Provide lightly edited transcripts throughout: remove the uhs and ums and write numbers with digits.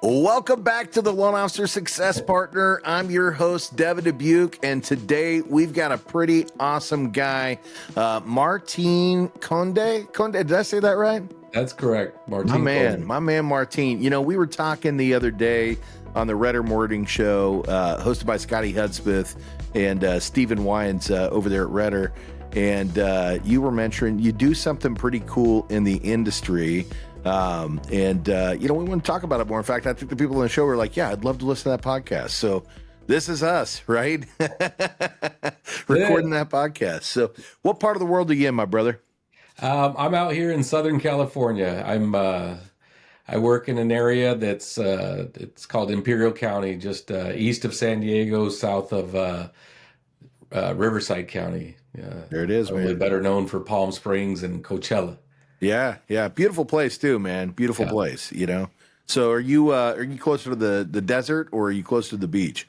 Welcome back to the One Ouster Success Partner. I'm your host, Devin Dubuque, and today we've got a pretty awesome guy, Martin Conde. Did I say that right? That's correct, Martin Conde. My man, Martin. You know, we were talking the other day on the Redder Morning Show, hosted by Scotty Hudspeth and Stephen Wines over there at Redder, and you were mentioning you do something pretty cool in the industry. We want to talk about it more. In fact, I think the people on the show were like, yeah, I'd love to listen to that podcast. So this is us, right? Recording that podcast. So what part of the world are you in, my brother? I'm out here in Southern California. I work in an area that's it's called Imperial County, just east of San Diego, south of Riverside County. There it is, probably man. Better known for Palm Springs and Coachella. Yeah. Beautiful place too, man. Beautiful place, you know. So are you closer to the desert or are you closer to the beach?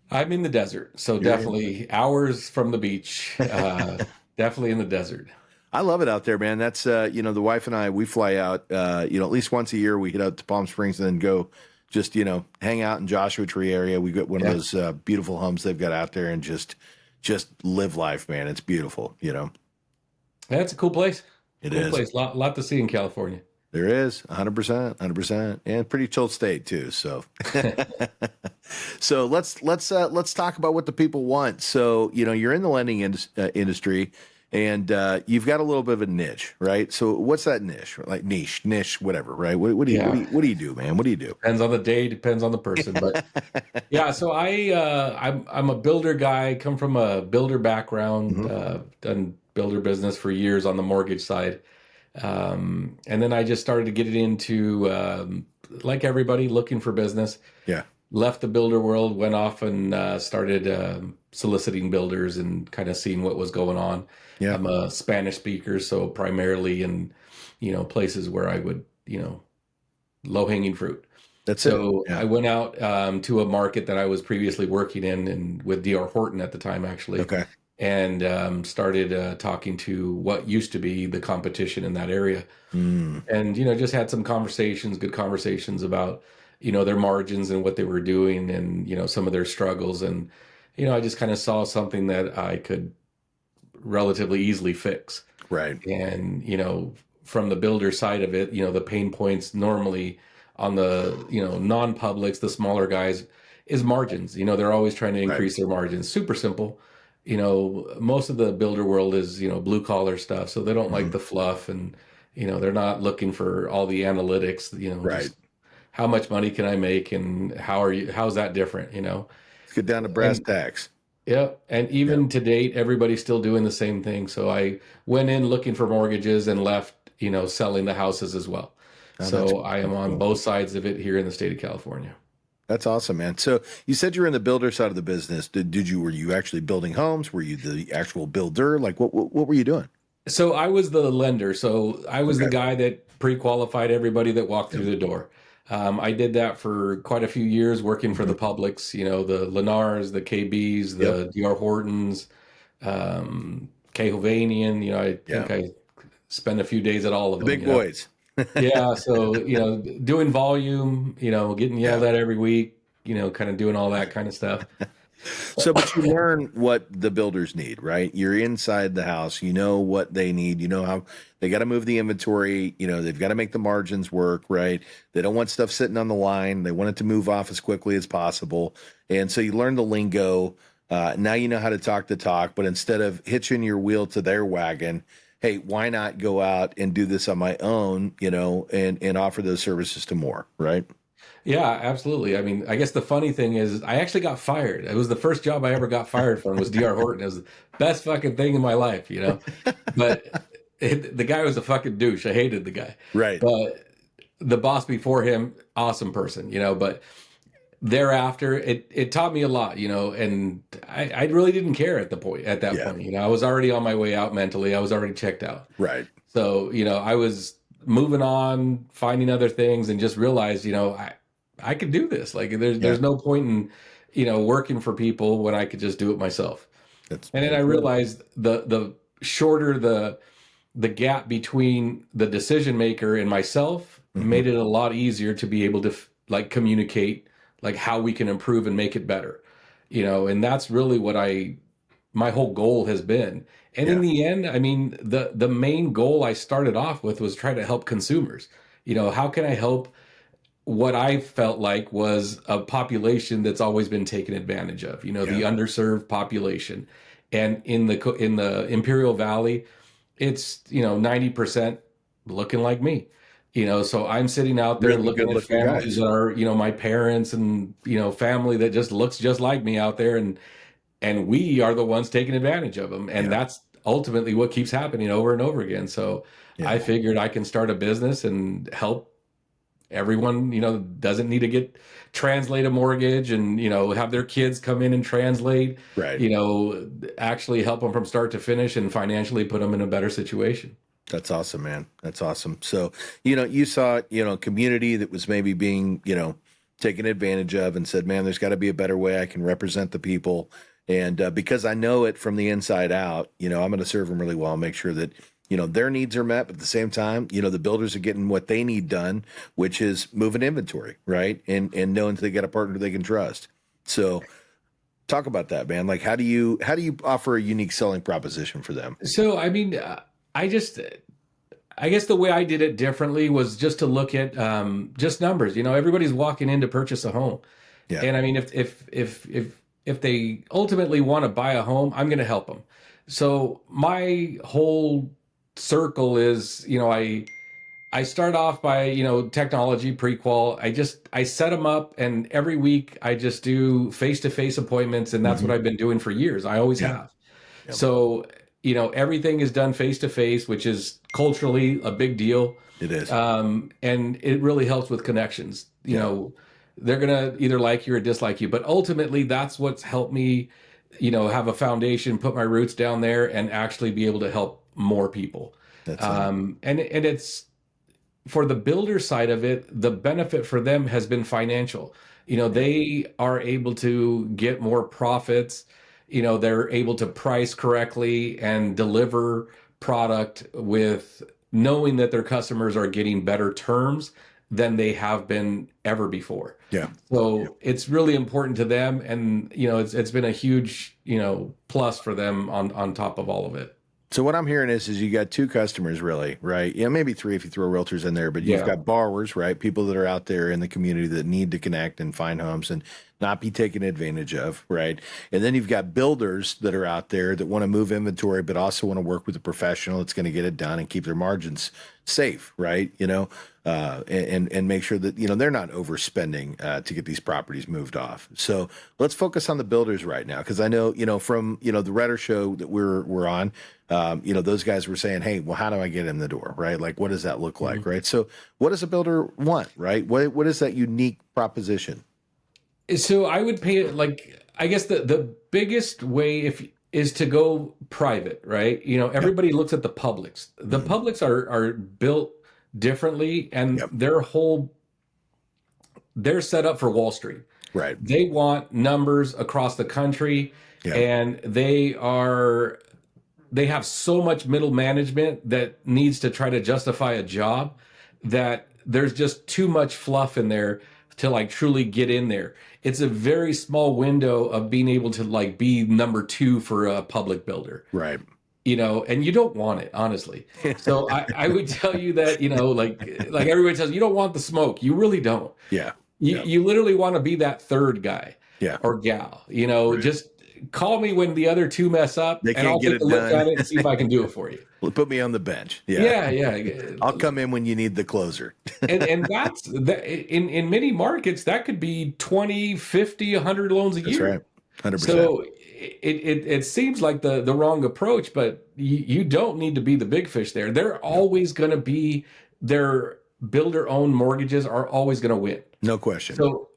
I'm in the desert, so definitely hours from the beach. Definitely in the desert. I love it out there, man. That's the wife and I, we fly out at least once a year. We hit out to Palm Springs and then go just hang out in Joshua Tree area. We got one of those beautiful homes they've got out there and just live life, man. It's beautiful, That's a cool place. It cool is. Place. Lot to see in California. There is 100%, and pretty chill state too. So, so let's talk about what the people want. So, you're in the lending industry, and you've got a little bit of a niche, right? So, what's that niche? Like niche, whatever, right? What do you do, man? What do you do? Depends on the day, depends on the person, but yeah. So I'm a builder guy. Come from a builder background. Done builder business for years on the mortgage side. And then I just started to get it into, like everybody, looking for business. Yeah. Left the builder world, went off and started soliciting builders and kind of seeing what was going on. Yeah. I'm a Spanish speaker, so primarily in, places where I would, low-hanging fruit. That's so it. Yeah. I went out to a market that I was previously working in and with DR Horton at the time, actually. Okay. And started talking to what used to be the competition in that area. And, just had some good conversations about, their margins and what they were doing and, some of their struggles. And, I just kind of saw something that I could relatively easily fix. Right. And, from the builder side of it, the pain points normally on the, non-publics, the smaller guys, is margins. They're always trying to increase their margins. Super simple. Most of the builder world is, blue collar stuff. So they don't like the fluff and, they're not looking for all the analytics, right. Just how much money can I make and how's that different, Let's get down to brass tacks. Yeah. And even to date, everybody's still doing the same thing. So I went in looking for mortgages and left, selling the houses as well. So I am on both sides of it here in the state of California. That's awesome, man. So you said you're in the builder side of the business. Were you actually building homes? Were you the actual builder? Like what were you doing? So I was the lender. So I was the guy that pre-qualified everybody that walked through the door. I did that for quite a few years working for the publics, the Lennars, the KBs, the DR Hortons, Cahovanian, I think I spent a few days at all of them. The big boys. Yeah. So, doing volume, getting yelled at every week, kind of doing all that kind of stuff. So, but you learn what the builders need, right? You're inside the house, you know what they need, you know how they got to move the inventory, they've got to make the margins work, right? They don't want stuff sitting on the line. They want it to move off as quickly as possible. And so you learn the lingo. Now you know how to talk the talk, but instead of hitching your wheel to their wagon, hey, why not go out and do this on my own, and offer those services to more, right? Yeah, absolutely. I mean, I guess the funny thing is I actually got fired. It was the first job I ever got fired from was DR Horton. It was the best fucking thing in my life, But the guy was a fucking douche. I hated the guy. Right. But the boss before him, awesome person, But thereafter, it taught me a lot, and I really didn't care at that point. I was already on my way out mentally. I was already checked out. Right. So, I was moving on, finding other things, and just realized, I could do this. Like there's no point in, working for people when I could just do it myself. And then I realized the shorter the gap between the decision maker and myself made it a lot easier to be able to like communicate like how we can improve and make it better, and that's really what my whole goal has been. And in Yeah. the end, I mean, the main goal I started off with was try to help consumers. How can I help what I felt like was a population that's always been taken advantage of, the Yeah. underserved population. And in the Imperial Valley, it's, 90% looking like me. So I'm sitting out there Really looking good at looking families guys. that are, my parents and, family that just looks just like me out there, and we are the ones taking advantage of them. And Yeah. that's ultimately what keeps happening over and over again. So I Yeah. figured I can start a business and help everyone, doesn't need to translate a mortgage and, have their kids come in and translate, Right. actually help them from start to finish and financially put them in a better situation. That's awesome, man. That's awesome. So, you saw, community that was maybe being, taken advantage of and said, man, there's got to be a better way I can represent the people. And because I know it from the inside out, I'm going to serve them really well, make sure that, their needs are met. But at the same time, the builders are getting what they need done, which is moving inventory, right? And knowing they got a partner they can trust. So talk about that, man. Like, how do you offer a unique selling proposition for them? So, I mean, I just, I guess the way I did it differently was just to look at just numbers. Everybody's walking in to purchase a home, Yeah. and I mean, if they ultimately want to buy a home, I'm going to help them. So my whole circle is, I start off by, technology pre-qual. I set them up, and every week I just do face-to-face appointments, and that's what I've been doing for years. I always Yeah. have. Yeah. So, everything is done face-to-face, which is culturally a big deal. It is. And it really helps with connections. They're gonna either like you or dislike you, but ultimately that's what's helped me, have a foundation, put my roots down there, and actually be able to help more people. That's And it's for the builder side of it, the benefit for them has been financial. They are able to get more profits. They're able to price correctly and deliver product with knowing that their customers are getting better terms than they have been ever before. Yeah. So it's really important to them, and it's been a huge plus for them on top of all of it. So what I'm hearing is you got two customers really, right? Yeah, maybe three if you throw realtors in there, but you've Yeah. got borrowers, right? People that are out there in the community that need to connect and find homes and not be taken advantage of, right? And then you've got builders that are out there that want to move inventory, but also want to work with a professional that's going to get it done and keep their margins safe, right? And make sure that they're not overspending to get these properties moved off. So let's focus on the builders right now, because I know from the Redder show that we're on. Those guys were saying, hey, well, how do I get in the door, right? Like, what does that look like, right? So what does a builder want, right? What is that unique proposition? So I would pay it like, I guess the biggest way is to go private, right? Everybody looks at the publics. The publics are built differently, and Yep. they're set up for Wall Street. Right. They want numbers across the country, Yeah. and they have so much middle management that needs to try to justify a job that there's just too much fluff in there to like truly get in there. It's a very small window of being able to like be number two for a public builder. Right. And you don't want it, honestly. So I would tell you that, like everybody says, you don't want the smoke. You really don't. Yeah. You literally want to be that third guy Yeah. or gal, Right. just call me when the other two mess up, They and can't I'll get take it a look done. at it and see if I can do it for you. Well, put me on the bench. Yeah. Yeah. I'll come in when you need the closer. And that's that in many markets that could be 20, 50, 100 loans a That's year. right. 100%. So it seems like the wrong approach, but you don't need to be the big fish there. They're always going to be their builder-owned mortgages are always going to win. No question. So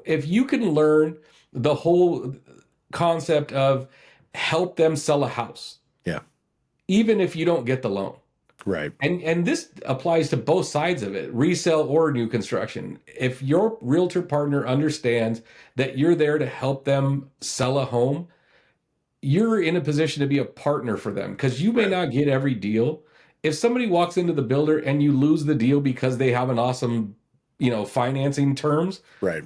if you can learn the whole concept of help them sell a house, Yeah. even if you don't get the loan. Right. And this applies to both sides of it, resale or new construction. If your realtor partner understands that you're there to help them sell a home, you're in a position to be a partner for them, because you may Right. not get every deal. If somebody walks into the builder and you lose the deal because they have an awesome financing terms, Right.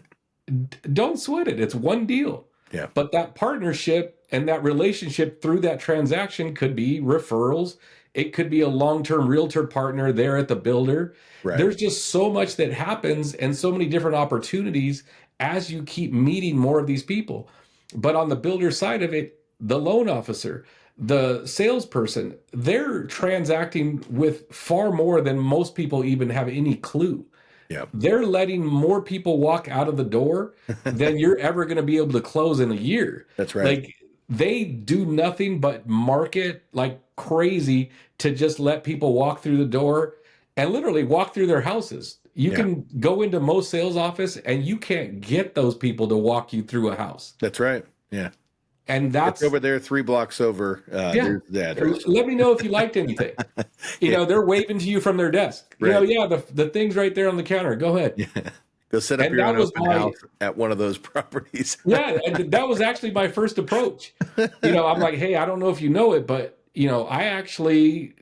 don't sweat it. It's one deal. Yeah. But that partnership and that relationship through that transaction could be referrals. It could be a long-term realtor partner there at the builder. Right. There's just so much that happens and so many different opportunities as you keep meeting more of these people. But on the builder side of it, the loan officer, the salesperson, they're transacting with far more than most people even have any clue. Yeah. They're letting more people walk out of the door than you're ever going to be able to close in a year. That's right. Like, they do nothing but market like crazy to just let people walk through the door and literally walk through their houses. You can go into most sales office and you can't get those people to walk you through a house. That's right. Yeah. And that's it's over there 3 blocks over. There's the address. Let me know if you liked anything. They're waving to you from their desk. Right. The thing's right there on the counter. Go ahead. Yeah. Go set up your own open house at one of those properties. Yeah, that was actually my first approach. I'm like, hey, I don't know if you know it, but I actually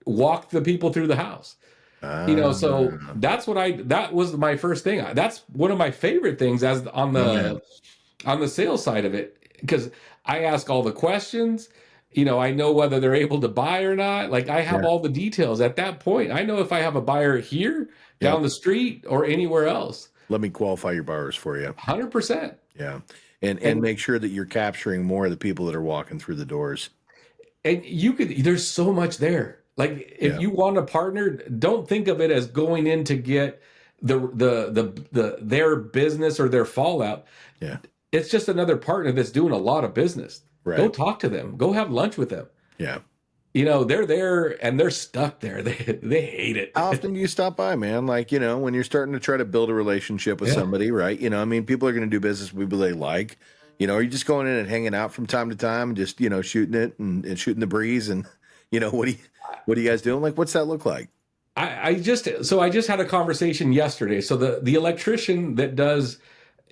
walked the people through the house. So that was my first thing. That's one of my favorite things as on the sales side of it, because I ask all the questions. I know whether they're able to buy or not. Like, I have all the details at that point. I know if I have a buyer here, down the street, or anywhere else. Let me qualify your buyers for you. 100%. Yeah. And make sure that you're capturing more of the people that are walking through the doors. And there's so much there. Like, if you want a partner, don't think of it as going in to get their business or their fallout. Yeah. It's just another partner that's doing a lot of business. Right. Go talk to them. Go have lunch with them. Yeah. They're there and they're stuck there. They hate it. How often do you stop by, man? Like, when you're starting to try to build a relationship with somebody, right? People are going to do business with people they like. Are you just going in and hanging out from time to time, just, shooting it and shooting the breeze? And, what are you guys doing? Like, what's that look like? I just had a conversation yesterday. So the electrician that does,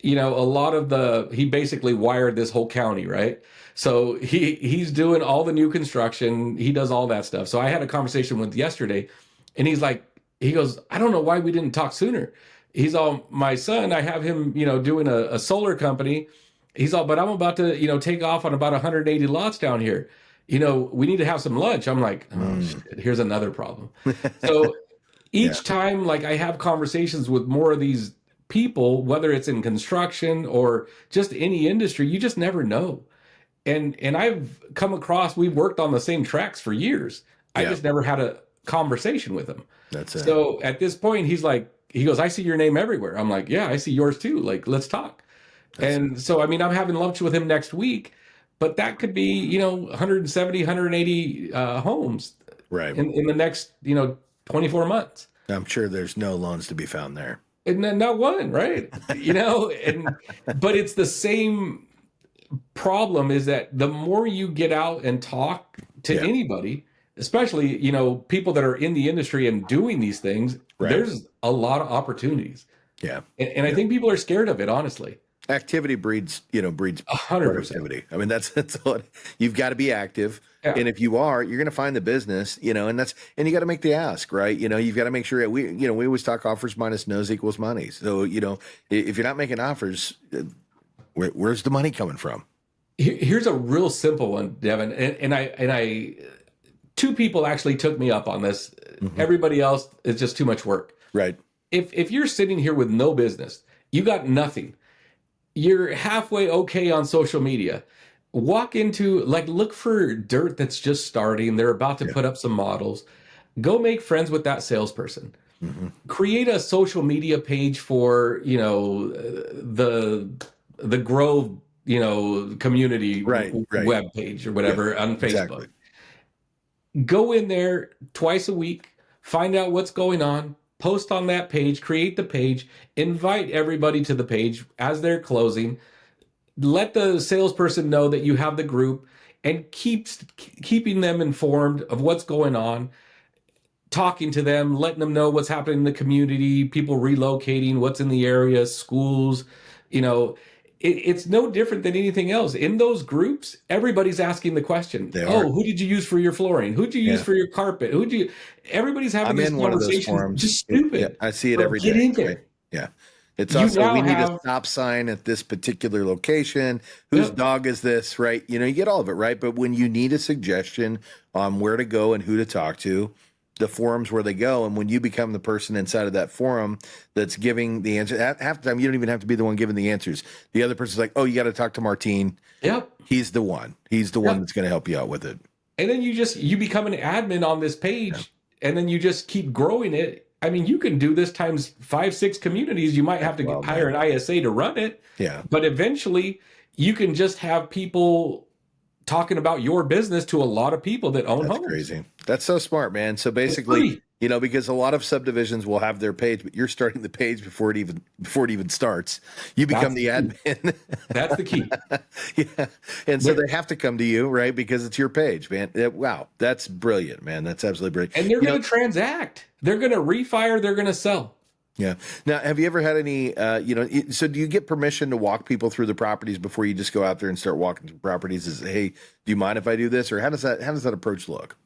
a lot of he basically wired this whole county, right? So he's doing all the new construction. He does all that stuff. So I had a conversation with yesterday, and he goes, I don't know why we didn't talk sooner. He's all, my son, I have him, doing a solar company. He's all, but I'm about to, take off on about 180 lots down here. We need to have some lunch. I'm like, oh, shit, here's another problem. So each time, like, I have conversations with more of these people, whether it's in construction or just any industry, you just never know. And I've come across, we've worked on the same tracks for years. I just never had a conversation with him. That's it. So at this point, he goes, I see your name everywhere. I'm like, yeah, I see yours too. Like, let's talk. So, I'm having lunch with him next week, but that could be, 170, 180 homes right in the next, 24 months. I'm sure there's no loans to be found there. And not one, right? But it's the same problem, is that the more you get out and talk to anybody, especially, people that are in the industry and doing these things, there's a lot of opportunities. Yeah. And I think people are scared of it, honestly. Activity breeds 100%. Productivity. That's all. You've got to be active. Yeah. And if you are, you're going to find the business, and you got to make the ask, right? You've got to make sure we always talk offers minus no's equals money. So, if you're not making offers, where's the money coming from? Here's a real simple one, Devin. And I, two people actually took me up on this. Mm-hmm. Everybody else is just too much work. Right. If you're sitting here with no business, you got nothing, you're halfway okay on social media, walk into, look for dirt that's just starting. They're about to put up some models. Go make friends with that salesperson. Mm-hmm. Create a social media page for, the Grove, community web page or whatever on Facebook. Exactly. Go in there twice a week, find out what's going on, post on that page, create the page, invite everybody to the page as they're closing. Let the salesperson know that you have the group, and keeping them informed of what's going on, talking to them, letting them know what's happening in the community, people relocating, what's in the area, schools. It's no different than anything else. In those groups, everybody's asking the question, who did you use for your flooring? Who'd you use for your carpet? Everybody's having these conversations. Just stupid. I see it every day. Get in there. Yeah. It's You also, now we need a have, stop sign at this particular location. Whose yep, dog is this, right? You know, you get all of it, right? But when you need a suggestion on where to go and who to talk to, the forums where they go, and when you become the person inside of that forum that's giving the answer, half the time you don't even have to be the one giving the answers. The other person's like, oh, you got to talk to Martin. yep, He's the one. He's the one yep. that's going to help you out with it. And then you become an admin on this Yeah. page, and then you just keep growing it. I mean, you can do this times 5, 6 communities. You might have to Well, hire man. an ISA to run it, Yeah. but eventually you can just have people talking about your business to a lot of people that own That's homes. crazy. That's so smart, man. So It's basically, free. you know, because a lot of subdivisions will have their page, but you're starting the page before it even starts. You become That's the the key. admin. That's the key. Yeah. And so They're, they have to come to you, right? Because it's your page, man. Wow. That's brilliant, man. That's absolutely brilliant. and they're You going know, to transact. They're going to refire. They're going to sell. yeah. Now, have you ever had any, so do you get permission to walk people through the properties before you just go out there and start walking through properties? Is, hey, do you mind if I do this? Or how does that approach look?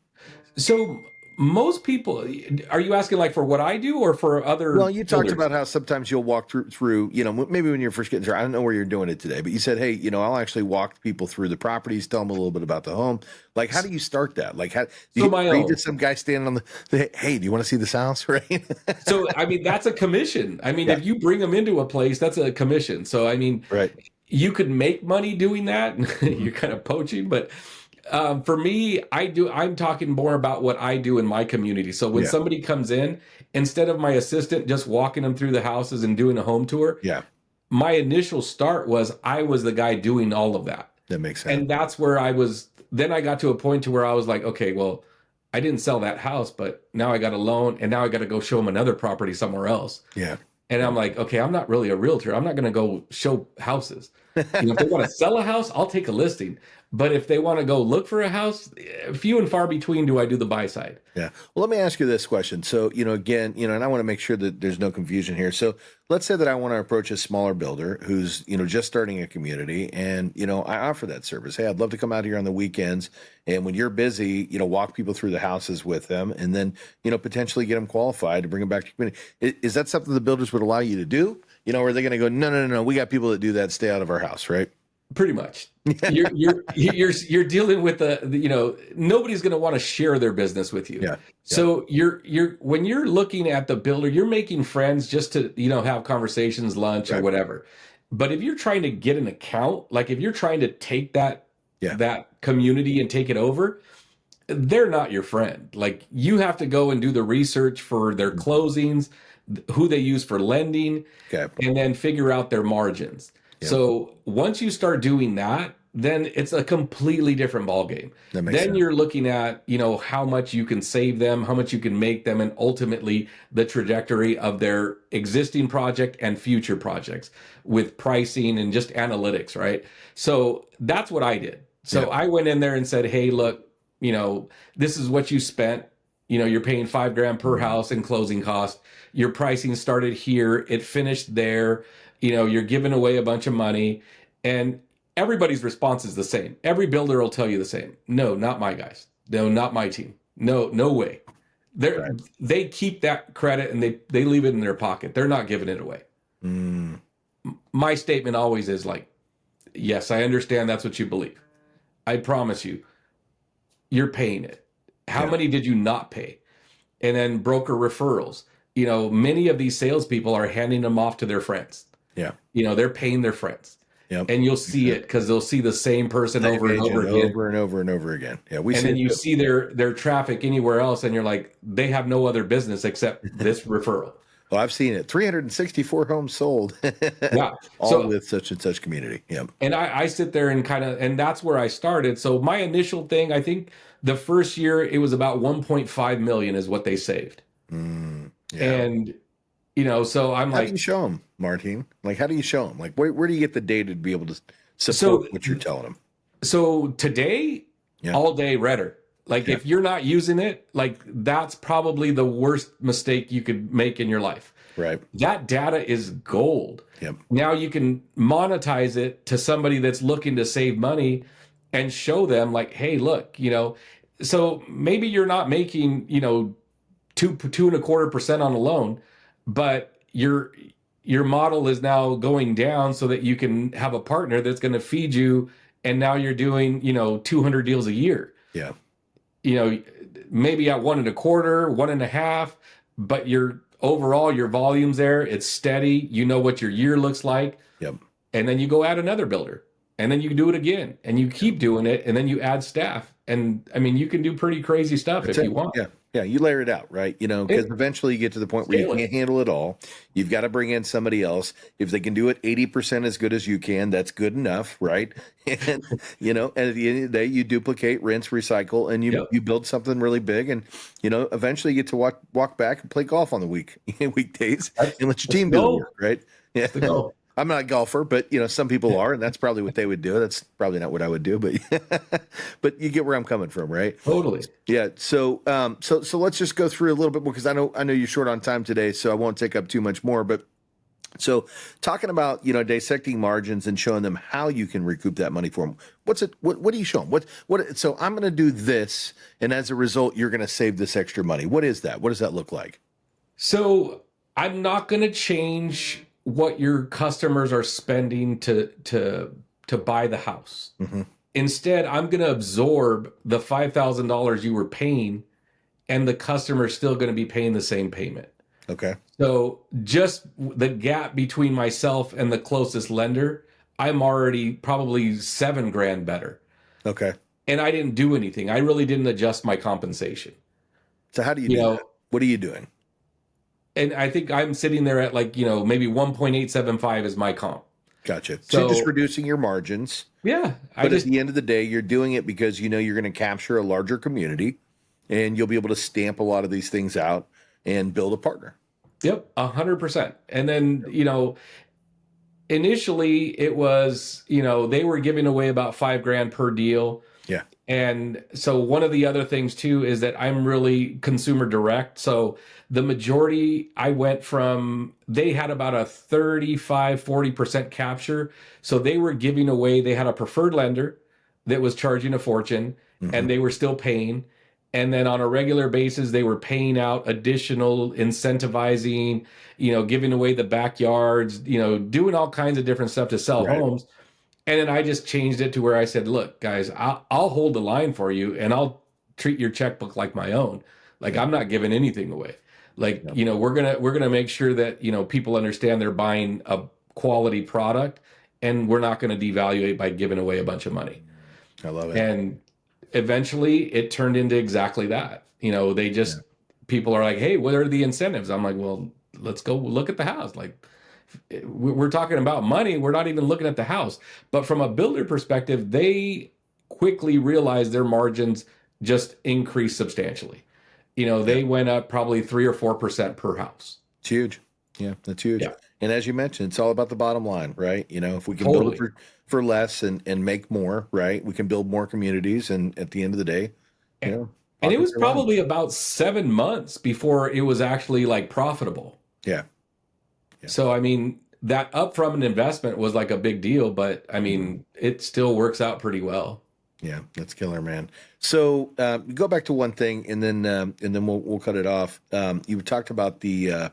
So most people, are you asking like for what I do or for other Well, you talked builders? about how sometimes you'll walk through, you know, maybe when you're first getting started, I don't know where you're doing it today, but you said, hey, you know, I'll actually walk people through the properties, tell them a little bit about the home. Like, how do you start that? Like, how do So you my read own. to some guy standing on hey, do you want to see this house? Right. So I mean, that's a commission. I mean, Yeah. if you bring them into a place, that's a commission. So I mean, Right. you could make money doing that. Mhm. You're kind of poaching, but for me, I'm talking more about what I do in my community. So when Yeah. somebody comes in, instead of my assistant just walking them through the houses and doing a home tour, Yeah. my initial start was I was the guy doing all of that. That makes sense. And that's where I was. Then I got to a point to where I was like, okay, well, I didn't sell that house, but now I got a loan and now I got to go show them another property somewhere else. Yeah. And I'm like, okay, I'm not really a realtor. I'm not going to go show houses. You know, if they want to sell a house, I'll take a listing. But if they want to go look for a house, few and far between do I do the buy side. Yeah. Well, let me ask you this question. So, you know, again, you know, and I want to make sure that there's no confusion here. So let's say that I want to approach a smaller builder who's, you know, just starting a community and, you know, I offer that service. Hey, I'd love to come out here on the weekends. And when you're busy, you know, walk people through the houses with them and then, you know, potentially get them qualified to bring them back to community. Is that something the builders would allow you to do? You know, or are they going to go, no, we got people that do that. Stay out of our house, right? Pretty much. You're dealing with you know, nobody's going to want to share their business with you. Yeah. So you're when you're looking at the builder, you're making friends just to, you know, have conversations, lunch or Right. whatever. But if you're trying to get an account, like if you're trying to take that Yeah. that community and take it over, they're not your friend. Like you have to go and do the research for their closings, who they use for lending, Okay. and then figure out their margins. Yeah. So once you start doing that, then it's a completely different ballgame. That makes Then sense. you're looking at, you know, how much you can save them, how much you can make them, and ultimately the trajectory of their existing project and future projects with pricing and just analytics, right? So that's what I did. So Yeah. I went in there and said, hey, look, you know, this is what you spent. You know, you're paying $5,000 per house in closing costs. Your pricing started here, it finished there. You know, you're giving away a bunch of money, and everybody's response is the same. Every builder will tell you the same. No, not my guys. No, not my team. No, no way. Right. They keep that credit and they leave it in their pocket. They're not giving it away. Mm. My statement always is like, yes, I understand that's what you believe. I promise you, you're paying it. How Yeah. many did you not pay? And then broker referrals. You know, many of these salespeople are handing them off to their friends. Yeah. You know, they're paying their friends. Yep. And you'll see it because they'll see the same person Same over and agent over again. over and over and over again. Yeah. We And see then it you too. see their traffic anywhere else, and you're like, they have no other business except this referral. Oh, I've seen it. 364 homes sold. Yeah. All So, with such and such community. Yeah. and I sit there and and that's where I started. So my initial thing, I think the first year it was about 1.5 million is what they saved. Yeah. And, you know, so I'm How do you like, show them, Martin? Like, how do you show them? Like, where do you get the data to be able to support So- what you're telling them? so today, Yeah. all day Redder. Like Yeah. if you're not using it, like that's probably the worst mistake you could make in your life. Right. That data is gold. Yep. Now you can monetize it to somebody that's looking to save money and show them like, hey, look, you know, so maybe you're not making, you know, 2.25% on a loan, but your model is now going down so that you can have a partner that's going to feed you. And now you're doing, 200 deals a year. Yeah. Maybe at 1.25, 1.5, but overall your volume's there. It's steady. You know what your year looks like. Yep. And then you go add another builder, and then you do it again, and you keep doing it, and then you add staff. And I mean, you can do pretty crazy stuff if you want. Yeah. Yeah. You layer it out, right? Because eventually you get to the point where you can't handle it all. You've got to bring in somebody else. If they can do it 80% as good as you can, that's good enough, right? And, and at the end of the day, you duplicate, rinse, recycle, and you build something really big. And, eventually you get to walk back and play golf on the weekdays and let your team do the work, right? Yeah. I'm not a golfer, but some people are, and that's probably what they would do. That's probably not what I would do, but but you get where I'm coming from, right? Totally. Yeah. So so let's just go through a little bit more, because I know you're short on time today, so I won't take up too much more. But so talking about dissecting margins and showing them how you can recoup that money for them. What do you show them? What? So I'm going to do this, and as a result, you're going to save this extra money. What is that? What does that look like? So I'm not going to change what your customers are spending to buy the house. Mm-hmm. Instead, I'm going to absorb the $5,000 you were paying, and the customer's still going to be paying the same payment. Okay. So just the gap between myself and the closest lender, I'm already probably $7,000 better. Okay. And I didn't do anything. I really didn't adjust my compensation. So how do you do that? What are you doing? And I think I'm sitting there at maybe 1.875 is my comp. Gotcha. So you're just reducing your margins. Yeah. But at the end of the day, you're doing it because you're going to capture a larger community, and you'll be able to stamp a lot of these things out and build a partner. Yep, 100%. And then, initially it was, they were giving away about $5,000 per deal. Yeah. And so one of the other things too is that I'm really consumer direct. So the majority I went from, they had about a 35-40% capture. So they were giving away, they had a preferred lender that was charging a fortune, mm-hmm. and they were still paying. And then on a regular basis, they were paying out additional incentivizing, giving away the backyards, doing all kinds of different stuff to sell homes. And then I just changed it to where I said, look, guys, I'll hold the line for you, and I'll treat your checkbook like my own. Like, I'm not giving anything away. Like, we're gonna make sure that, people understand they're buying a quality product, and we're not going to devalue it by giving away a bunch of money. I love it. And eventually it turned into exactly that. They just, people are like, hey, what are the incentives? I'm like, well, let's go look at the house. Like, we're talking about money. We're not even looking at the house. But from a builder perspective, they quickly realized their margins just increased substantially. They went up probably 3 or 4% per house. It's huge. Yeah, that's huge. Yeah. And as you mentioned, it's all about the bottom line, right? If we can build it for less and make more, right? We can build more communities, and at the end of the day, and it was probably about 7 months before it was actually like profitable. Yeah. So, I mean, that upfront investment was like a big deal, but I mean, it still works out pretty well. Yeah, that's killer, man. So go back to one thing, and then we'll cut it off. You talked about the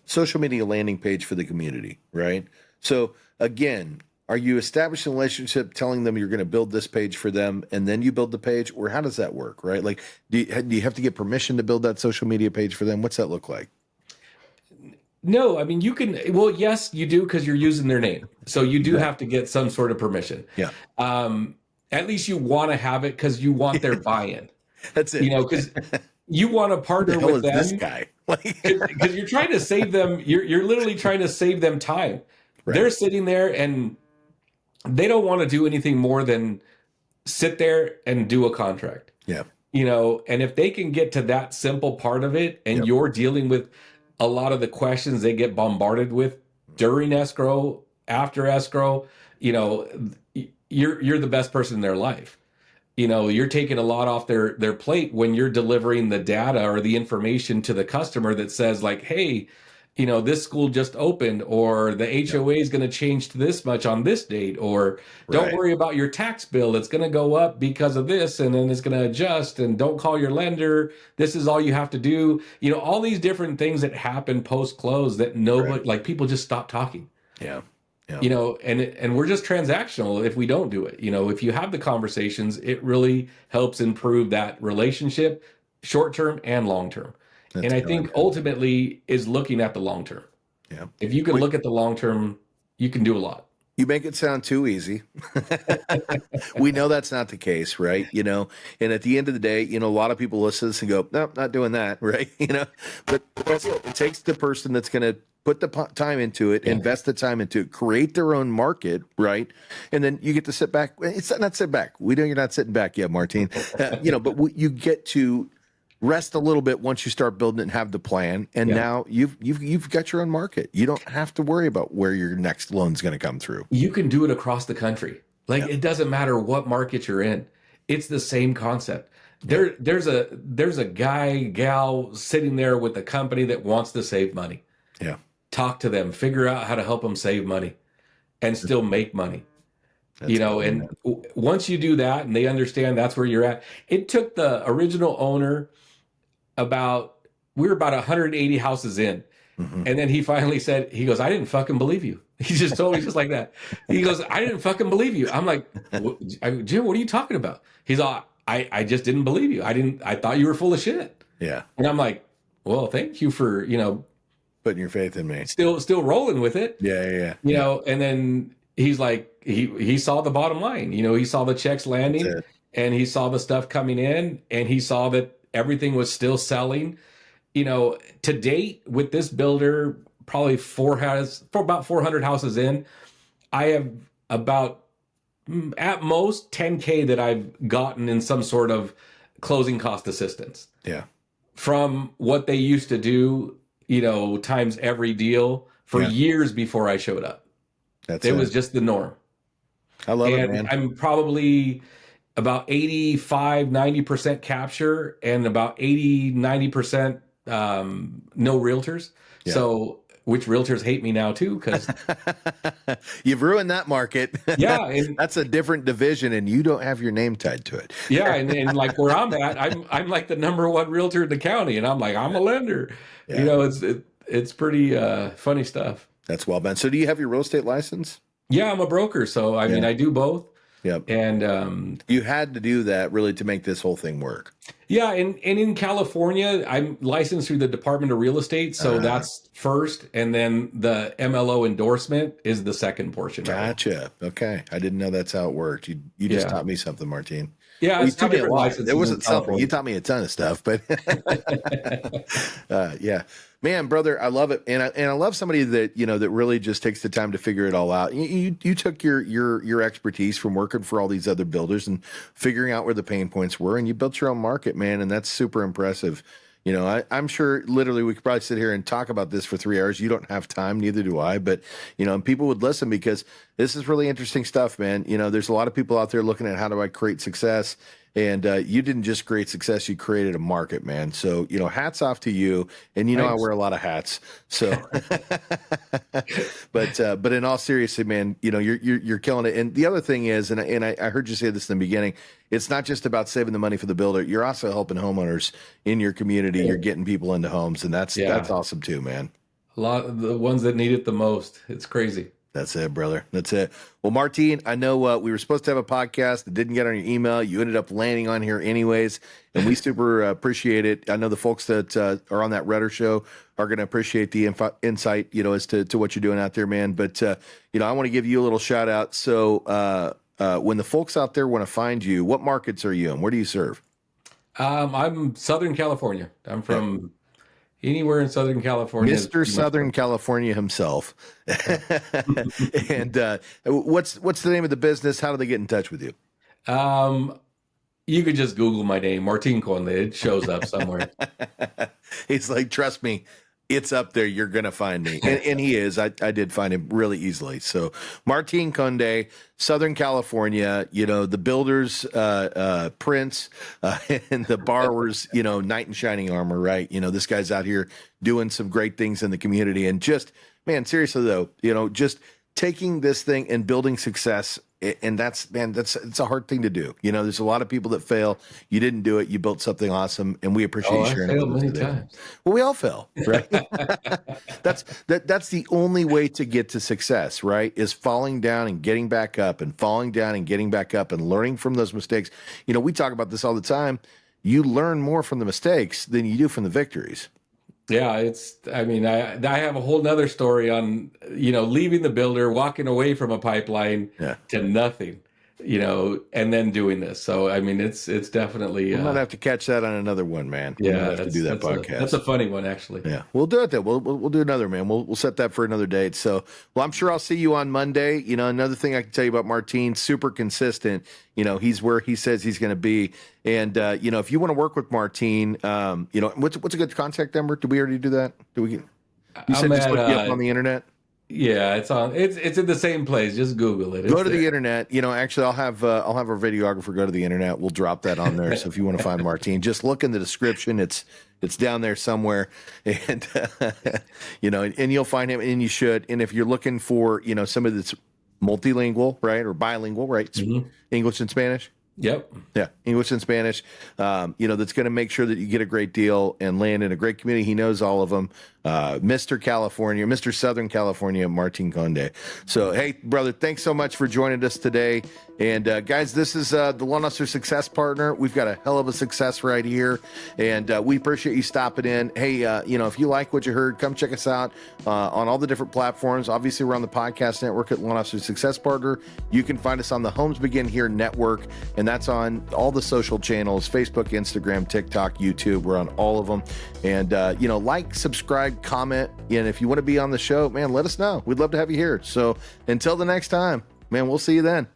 social media landing page for the community, right? So again, are you establishing a relationship, telling them you're going to build this page for them, and then you build the page, or how does that work, right? Like, do you have to get permission to build that social media page for them? What's that look like? No, I mean, you can, well, yes, you do, because you're using their name. So you do have to get some sort of permission. Yeah. At least you want to have it because you want their buy-in. That's it. Because you want to partner with them. This guy? Because you're trying to save them. You're literally trying to save them time. Right. They're sitting there and they don't want to do anything more than sit there and do a contract. Yeah. And if they can get to that simple part of it, and you're dealing with a lot of the questions they get bombarded with during escrow, after escrow, you're the best person in their life. You're taking a lot off their plate when you're delivering the data or the information to the customer that says like, hey, this school just opened, or the HOA is going to change to this much on this date, or don't Right. worry about your tax bill. It's going to go up because of this, and then it's going to adjust, and don't call your lender. This is all you have to do. All these different things that happen post close that nobody, like, people just stop talking. Yeah. Yeah. And we're just transactional if we don't do it. If you have the conversations, it really helps improve that relationship, short term and long term. That's And I killer, think man. ultimately is looking at the long term. Yeah. If you can look at the long term, you can do a lot. You make it sound too easy. We know that's not the case, right? And at the end of the day, a lot of people listen to this and go, no, not doing that, right? But that's it. It takes the person that's going to put the time into it, invest the time into it, create their own market, right? And then you get to sit back. It's not sit back. We know you're not sitting back yet, Martin. But you get to rest a little bit once you start building it and have the plan. And now you've got your own market. You don't have to worry about where your next loan's going to come through. You can do it across the country. Like, it doesn't matter what market you're in. It's the same concept. There's a guy, gal sitting there with a company that wants to save money. Yeah. Talk to them, figure out how to help them save money and still make money. And once you do that and they understand that's where you're at. It took the original owner we were about 180 houses in. Mm-hmm. And then he finally said, he goes, I didn't fucking believe you. He just told me just like that. He goes, I didn't fucking believe you. I'm like, Jim, what are you talking about? He's all, I just didn't believe you. I thought you were full of shit. Yeah. And I'm like, well, thank you for, putting your faith in me. Still rolling with it. Yeah. And then he's like, he saw the bottom line. He saw the checks landing, and he saw the stuff coming in, and he saw that everything was still selling. To date with this builder, probably for about 400 houses in, I have about at most 10K that I've gotten in some sort of closing cost assistance. Yeah. From what they used to do, times every deal for years before I showed up. It was just the norm. I love it, man. I'm probably about 85, 90% capture and about 80, 90% no realtors. Yeah. So, which realtors hate me now too, because you've ruined that market. Yeah. And that's a different division and you don't have your name tied to it. Yeah. And like where I'm at, I'm like the #1 realtor in the county, and I'm like, I'm a lender. Yeah. It's pretty funny stuff. That's well done. So do you have your real estate license? Yeah, I'm a broker. So I mean, I do both. Yep. And you had to do that really to make this whole thing work. Yeah, and in California, I'm licensed through the Department of Real Estate, so that's first, and then the MLO endorsement is the second portion. Gotcha. Okay, I didn't know that's how it worked. You just taught me something, Martin. Yeah, well, you taught me a lot. It wasn't something. You taught me a ton of stuff, but yeah, man, brother, I love it, and I love somebody that that really just takes the time to figure it all out. You took your expertise from working for all these other builders and figuring out where the pain points were, and you built your own market, man, and that's super impressive. I'm sure literally we could probably sit here and talk about this for 3 hours. You don't have time, neither do I, but and people would listen because this is really interesting stuff, man. There's a lot of people out there looking at how do I create success, and you didn't just create success, you created a market, man. So, hats off to you. And I wear a lot of hats. So but in all seriousness, man, you're killing it. And the other thing is, and I heard you say this in the beginning, it's not just about saving the money for the builder. You're also helping homeowners in your community. You're getting people into homes, and that's awesome too, man. A lot of the ones that need it the most. It's crazy. That's it, brother. That's it. Well, Martin, I know we were supposed to have a podcast that didn't get on your email. You ended up landing on here anyways, and we super appreciate it. I know the folks that are on that Redder show are going to appreciate the insight, as to what you're doing out there, man. But, I want to give you a little shout out. So when the folks out there want to find you, what markets are you in? Where do you serve? I'm Southern California. I'm from... anywhere in Southern California. Mr. Southern California himself. And what's the name of the business? How do they get in touch with you? You could just Google my name, Martin Conde. It shows up somewhere. He's like, trust me, it's up there. You're going to find me. And he is. I did find him really easily. So Martin Conde, Southern California, the builders, Prince, and the borrowers, knight in shining armor, right? This guy's out here doing some great things in the community. And just, man, seriously though, just taking this thing and building success. And it's a hard thing to do. There's a lot of people that fail. You didn't do it. You built something awesome, and we appreciate you sharing. I failed many times. Well, we all fail, right? That's the only way to get to success, right? Is falling down and getting back up, and falling down and getting back up, and learning from those mistakes. We talk about this all the time. You learn more from the mistakes than you do from the victories. Yeah, I have a whole nother story on, leaving the builder, walking away from a pipeline to nothing, and then doing this. So, it's definitely. We might have to catch that on another one, man. Yeah, we'll have to do that podcast. That's a funny one, actually. Yeah, we'll do it then. We'll do another, man. We'll set that for another date. So, I'm sure I'll see you on Monday. Another thing I can tell you about Martin, super consistent. He's where he says he's going to be. And, if you want to work with Martin, what's a good contact number? Did we already do that? You said just look you up on the internet? Yeah, it's in the same place. Just Google it. Go to the internet. Actually, I'll have our videographer go to the internet. We'll drop that on there. So if you want to find Martin, just look in the description. It's down there somewhere, and and you'll find him. And you should. And if you're looking for somebody that's multilingual, right, or bilingual, right, English and Spanish. Yep. Yeah, English and Spanish. That's going to make sure that you get a great deal and land in a great community. He knows all of them. Mr. Southern California, Martin Conde. So, hey, brother, thanks so much for joining us today. And guys, this is the One Ouster Success Partner. We've got a hell of a success right here, and we appreciate you stopping in. Hey, if you like what you heard, come check us out on all the different platforms. Obviously, we're on the podcast network at One Ouster Success Partner. You can find us on the Homes Begin Here network, and that's on all the social channels: Facebook, Instagram, TikTok, YouTube. We're on all of them. And like, subscribe, comment, and if you want to be on the show, man, let us know. We'd love to have you here. So until the next time, man, we'll see you then.